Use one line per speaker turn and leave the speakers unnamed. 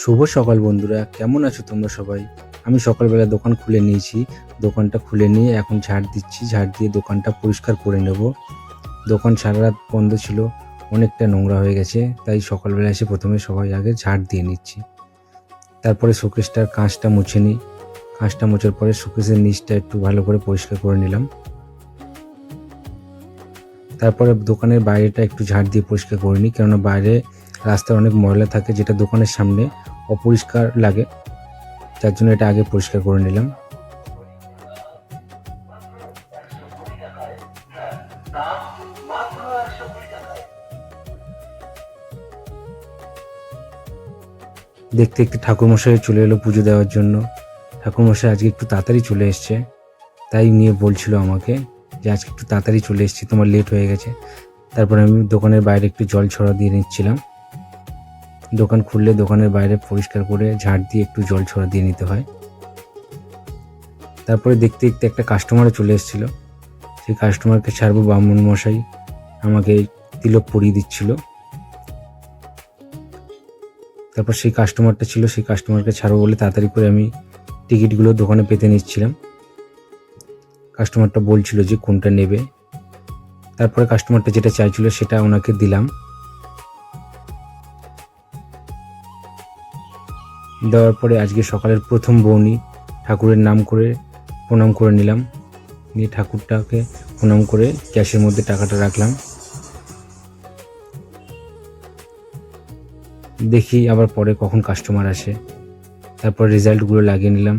শুভ সকাল বন্ধুরা, কেমন আছো তোমরা সবাই? আমি সকালবেলা দোকান খুলে নিয়েছি। দোকানটা খুলে নিয়ে এখন ঝাড় দিচ্ছি। ঝাড় দিয়ে দোকানটা পরিষ্কার করে নেব। দোকান সারারাত বন্ধ ছিল, অনেকটা নোংরা হয়ে গেছে। তাই সকালবেলা এসে প্রথমে সবাই আগে ঝাড় দিয়ে নিচ্ছি। তারপরে শোকেসটার কাঁচটা মুছে নিই। কাঁচটা মোছার পরে শোকেসের নিচটা একটু ভালো করে পরিষ্কার করে নিলাম। তারপরে দোকানের বাইরেটা একটু ঝাড় দিয়ে পরিষ্কার করে নিই, কেননা বাইরে রাস্তায় অনেক ময়লা থাকে, যেটা দোকানের সামনে অপরিষ্কার লাগে। যার জন্য এটা আগে পরিষ্কার করে নিলাম। দেখতে দেখতে ঠাকুরমশাই চলে এলো পুজো দেওয়ার জন্য। ঠাকুরমশাই আজকে একটু তাড়াতাড়ি চলে এসছে, তাই নিয়ে বলছিল আমাকে যে আজকে একটু তাড়াতাড়ি চলে এসেছি, তোমার লেট হয়ে গেছে। তারপরে আমি দোকানের বাইরে একটু জল ছড়া দিয়ে নিচ্ছিলাম। দোকান খুললে দোকানের বাইরে পরিষ্কার করে ঝাড় দিয়ে একটু জল ছড়া দিয়ে নিতে হয়। তারপরে দেখতে দেখতে একটা কাস্টমারও চলে এসেছিলো। সেই কাস্টমারকে ছাড়বো, ব্রাহ্মণ মশাই আমাকে তিলক পরিয়ে দিচ্ছিল। তারপর সেই কাস্টমারটা ছিল, সেই কাস্টমারকে ছাড়বো বলে তাড়াতাড়ি করে আমি টিকিটগুলো দোকানে পেতে নিচ্ছিলাম। কাস্টমারটা বলছিল যে কোনটা নেবে। তারপরে কাস্টমারটা যেটা চাইছিল সেটা ওনাকে দিলাম। দেওয়ার পরে আজকে সকালের প্রথম বউনি ঠাকুরের নাম করে প্রণাম করে নিলাম। নিয়ে ঠাকুরটাকে প্রণাম করে ক্যাশের মধ্যে টাকাটা রাখলাম। দেখি আবার পরে কখন কাস্টমার আসে। তারপর রেজাল্টগুলো লাগিয়ে নিলাম।